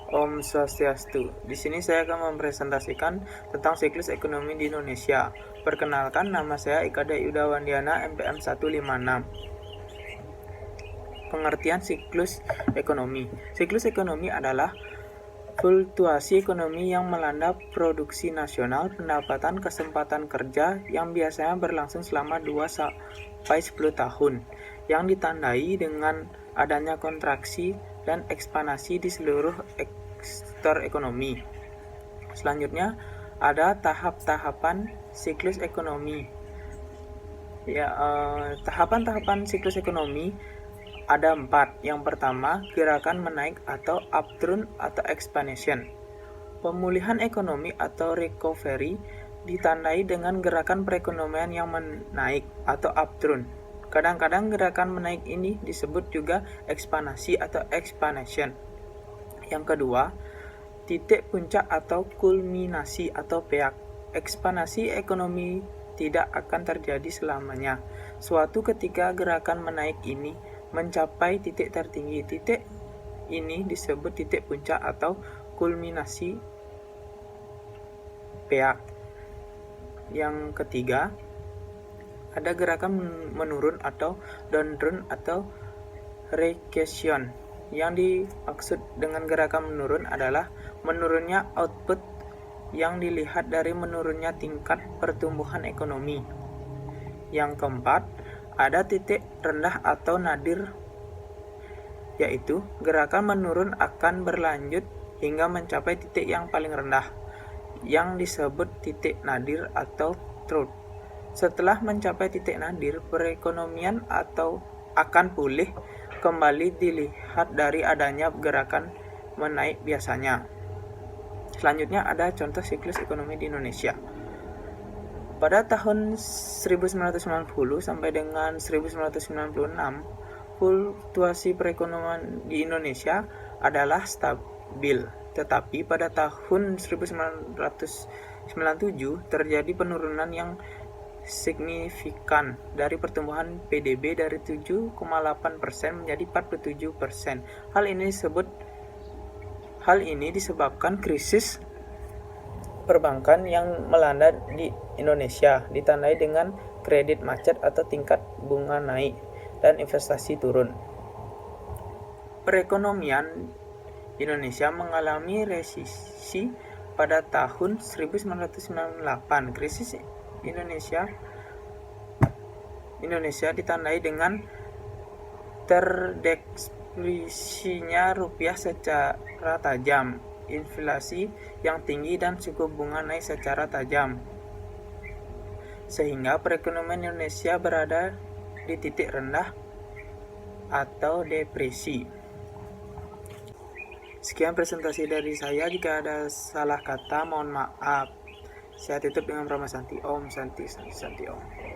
Om Swastiastu. Di sini saya akan mempresentasikan tentang siklus ekonomi di Indonesia. Perkenalkan, nama saya Ika Yudawandiana, MPM 156. Pengertian siklus ekonomi. Siklus ekonomi adalah fluktuasi ekonomi yang melanda produksi nasional, pendapatan, kesempatan kerja yang biasanya berlangsung selama 2-10 tahun, yang ditandai dengan adanya kontraksi dan ekspansi di seluruh sektor ekonomi. Selanjutnya, ada tahap-tahapan siklus ekonomi. Tahapan-tahapan siklus ekonomi ada 4. Yang pertama, gerakan menaik atau upturn atau expansion. Pemulihan ekonomi atau recovery ditandai dengan gerakan perekonomian yang menaik atau upturn. Kadang-kadang gerakan menaik ini disebut juga ekspansi atau expansion. Yang kedua, titik puncak atau kulminasi atau peak. Ekspansi ekonomi tidak akan terjadi selamanya. Suatu ketika gerakan menaik ini mencapai titik tertinggi. Titik ini disebut titik puncak atau kulminasi peak. Yang ketiga, ada gerakan menurun atau downturn atau regression. Yang dimaksud dengan gerakan menurun adalah menurunnya output yang dilihat dari menurunnya tingkat pertumbuhan ekonomi. Yang keempat, ada titik rendah atau nadir, yaitu gerakan menurun akan berlanjut hingga mencapai titik yang paling rendah, yang disebut titik nadir atau trough. Setelah mencapai titik nadir, perekonomian atau akan pulih kembali dilihat dari adanya gerakan menaik biasanya. Selanjutnya ada contoh siklus ekonomi di Indonesia. Pada tahun 1990 sampai dengan 1996, fluktuasi perekonomian di Indonesia adalah stabil. Tetapi pada tahun 1997 terjadi penurunan yang signifikan dari pertumbuhan PDB dari 7,8% menjadi 47%. Hal ini disebabkan krisis perbankan yang melanda di Indonesia, ditandai dengan kredit macet atau tingkat bunga naik dan investasi turun. Perekonomian Indonesia mengalami resesi pada tahun 1998. Krisis Indonesia ditandai dengan terdepresiasinya rupiah secara tajam, inflasi yang tinggi dan suku bunga naik secara tajam, sehingga perekonomian Indonesia berada di titik rendah atau depresi. Sekian presentasi dari saya. Jika ada salah kata, mohon maaf. Saya tutup dengan Brahma Santi Om. Santi Om.